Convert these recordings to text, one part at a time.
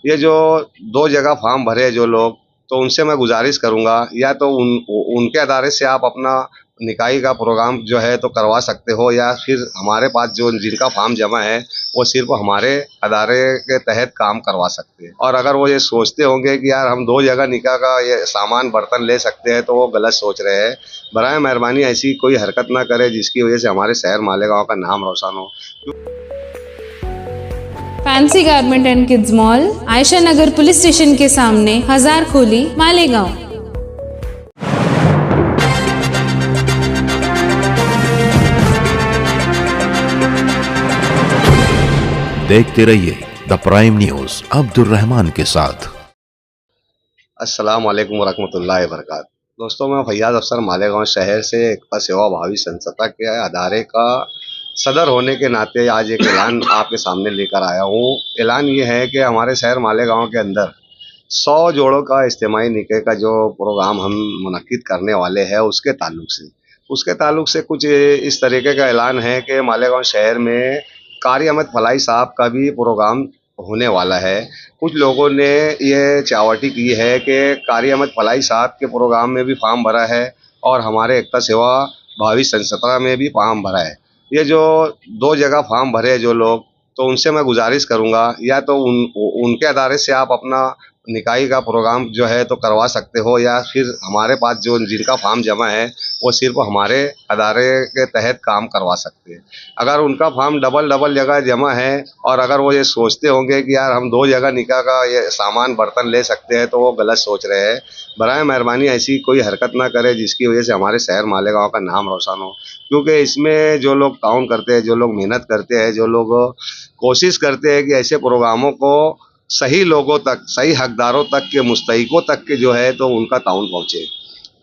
ये जो 2 जगह फॉर्म भरे जो लोग, तो उनसे मैं गुज़ारिश करूँगा या तो उनके अदारे से आप अपना निकाही का प्रोग्राम जो है तो करवा सकते हो, या फिर हमारे पास जो जिनका फॉर्म जमा है वो सिर्फ़ हमारे अदारे के तहत काम करवा सकते हैं। और अगर वो ये सोचते होंगे कि यार हम 2 जगह निकाह का ये सामान बर्तन ले सकते हैं, तो वो गलत सोच रहे हैं। बराए मेहरबानी ऐसी कोई हरकत ना करें जिसकी वजह से हमारे शहर मालेगाँव का नाम रोशन हो। Fancy garment and kids mall, Ayesha Nagar police station के सामने, हजार खोली, मालेगांव। देखते रहिए the prime news Abdul Rahman के साथ। अस्सलाम वालेकुम वरहमतुल्लाहि वबरकातुहू। दोस्तों, मैं फैयाज अफसर मालेगांव शहर से एकता सेवा भावी संस्था के अदारे का सदर होने के नाते आज एक ऐलान आपके सामने लेकर आया हूँ। ऐलान ये है कि हमारे शहर मालेगांव के अंदर 100 जोड़ों का इज्तिमाई निकाह का जो प्रोग्राम हम मुनक्किद करने वाले हैं उसके ताल्लुक से कुछ इस तरीके का ऐलान है कि मालेगांव शहर में कारी अहमद फलाही साहब का भी प्रोग्राम होने वाला है। कुछ लोगों ने ये चावटी की है कि कारी अहमद फलाही साहब के प्रोग्राम में भी फॉर्म भरा है और हमारे एकता सेवा भावी संस्था में भी फॉर्म भरा है। ये जो 2 जगह फॉर्म भरे जो लोग, तो उनसे मैं गुजारिश करूँगा या तो उनके अदारे से आप अपना निकाही का प्रोग्राम जो है तो करवा सकते हो, या फिर हमारे पास जो जिनका फॉर्म जमा है वो सिर्फ हमारे अदारे के तहत काम करवा सकते हैं। अगर उनका फॉर्म डबल जगह जमा है और अगर वो ये सोचते होंगे कि यार हम 2 जगह निकाह का ये सामान बर्तन ले सकते हैं, तो वो गलत सोच रहे हैं। बराए मेहरबानी ऐसी कोई हरकत ना करें जिसकी वजह से हमारे शहर मालेगाँव का नाम रोशन हो, क्योंकि इसमें जो लोग ताउन करते हैं, जो लोग मेहनत करते हैं, जो लोग कोशिश करते हैं कि ऐसे प्रोग्रामों को सही लोगों तक, सही हकदारों तक के, मुस्तहिकों तक के जो है तो उनका ताउन पहुँचे,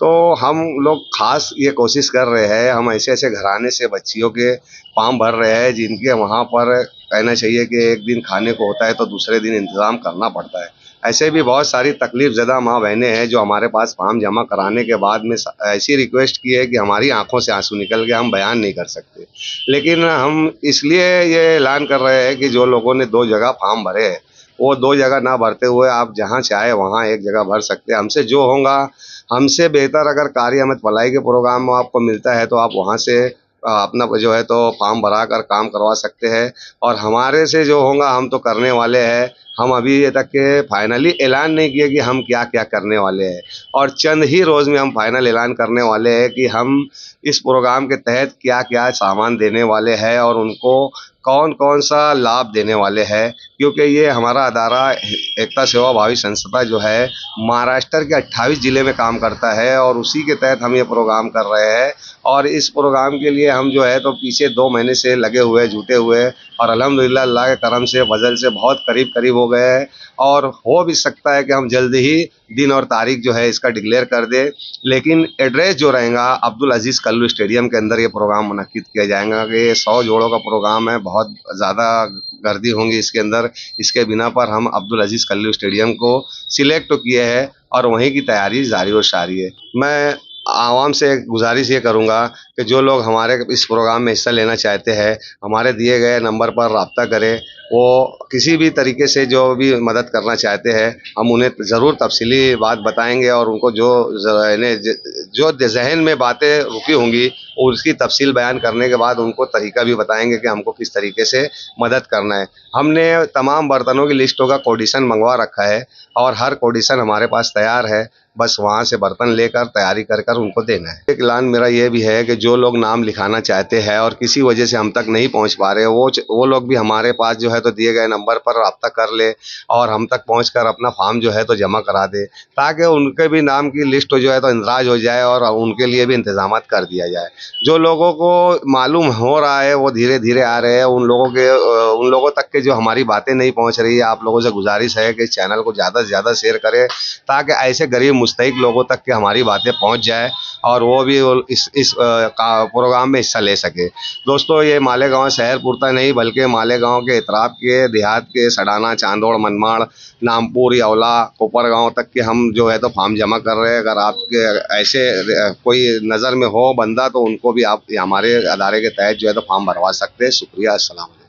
तो हम लोग ख़ास ये कोशिश कर रहे हैं। हम ऐसे घराने से बच्चियों के फॉर्म भर रहे हैं जिनके वहाँ पर कहना चाहिए कि एक दिन खाने को होता है तो दूसरे दिन इंतज़ाम करना पड़ता है। ऐसे भी बहुत सारी तकलीफ़ ज़दा माँ बहनें हैं जो हमारे पास फॉर्म जमा कराने के बाद में ऐसी रिक्वेस्ट की है कि हमारी आँखों से आंसू निकल गए, हम बयान नहीं कर सकते। लेकिन हम इसलिए ये ऐलान कर रहे हैं कि जो लोगों ने 2 जगह फॉर्म भरे हैं, वो 2 जगह ना भरते हुए आप जहाँ चाहे वहाँ एक जगह भर सकते हैं। हमसे जो होगा, हमसे बेहतर अगर कारी अहमद फलाही के प्रोग्राम में आपको मिलता है तो आप वहाँ से अपना जो है तो फॉर्म भरा कर काम करवा सकते हैं। और हमारे से जो होगा हम तो करने वाले हैं। हम अभी ये तक के फाइनली ऐलान नहीं किए कि हम क्या क्या करने वाले हैं, और चंद ही रोज़ में हम फाइनल ऐलान करने वाले हैं कि हम इस प्रोग्राम के तहत क्या क्या सामान देने वाले हैं और उनको कौन कौन सा लाभ देने वाले हैं। क्योंकि ये हमारा अदारा एकता सेवा भावी संस्था जो है महाराष्ट्र के 28 ज़िले में काम करता है और उसी के तहत हम ये प्रोग्राम कर रहे हैं। और इस प्रोग्राम के लिए हम जो है तो पीछे 2 महीने से लगे हुए, जुटे हुए, और अल्हम्दुलिल्लाह अल्लाह के करम से फजल से बहुत करीब हो गए हैं। और हो भी सकता है कि हम जल्द ही दिन और तारीख जो है इसका डिक्लेयर कर दें। लेकिन एड्रेस जो रहेगा अब्दुल अजीज़ कल्लू स्टेडियम के अंदर ये प्रोग्राम मुनक्किद किया जाएगा कि 100 जोड़ों का प्रोग्राम है, बहुत ज़्यादा गर्दी होंगी इसके अंदर। इसके बिना पर हम अब्दुल अजीज़ कल्लू स्टेडियम को सिलेक्ट तो किए हैं और वहीं की तैयारी जारी और सारी है। मैं आवाम से गुजारिश ये करूँगा कि जो लोग हमारे इस प्रोग्राम में हिस्सा लेना चाहते हैं, हमारे दिए गए नंबर पर रब्ता करें। वो किसी भी तरीके से जो भी मदद करना चाहते हैं, हम उन्हें ज़रूर तफसीली बात बताएंगे और उनको जो ज़हन में बातें रुकी होंगी और उसकी तफसील बयान करने के बाद उनको तरीका भी बताएंगे कि हमको किस तरीके से मदद करना है। हमने तमाम बर्तनों की लिस्टों का कोडिशन मंगवा रखा है और हर कोडिशन हमारे पास तैयार है, बस वहाँ से बर्तन लेकर तैयारी कर उनको देना है। एक ऐलान मेरा ये भी है कि जो लोग नाम लिखाना चाहते हैं और किसी वजह से हम तक नहीं पहुँच पा रहे, वो लोग भी हमारे पास जो है तो दिए गए नंबर पर रब्ता कर ले और हम तक पहुंचकर अपना फॉर्म जो है तो जमा करा दे, ताकि उनके भी नाम की लिस्ट जो है तो इंदराज हो जाए और उनके लिए भी इंतजामात कर दिया जाए। जो लोगों को मालूम हो रहा है वो धीरे धीरे आ रहे हैं, उन लोगों तक के जो हमारी बातें नहीं पहुंच रही है, आप लोगों से गुजारिश है कि चैनल को ज़्यादा से ज़्यादा शेयर करें ताकि ऐसे गरीब मुस्तहिक लोगों तक के हमारी बातें पहुंच जाए और वो भी इस प्रोग्राम में हिस्सा ले सके। दोस्तों, ये मालेगांव शहर पुरता नहीं बल्कि मालेगांव के इतराफ़ के, देहात के, सडाना, चांदोड़, मनमाड़, नामपुर, यौला, कोपरगांव तक के हम जो है तो फॉर्म जमा कर रहे हैं। अगर आपके ऐसे कोई नज़र में हो बंदा तो उनको भी आप हमारे अदारे के तहत जो है तो फॉर्म भरवा सकते हैं। शुक्रिया। अस्सलाम।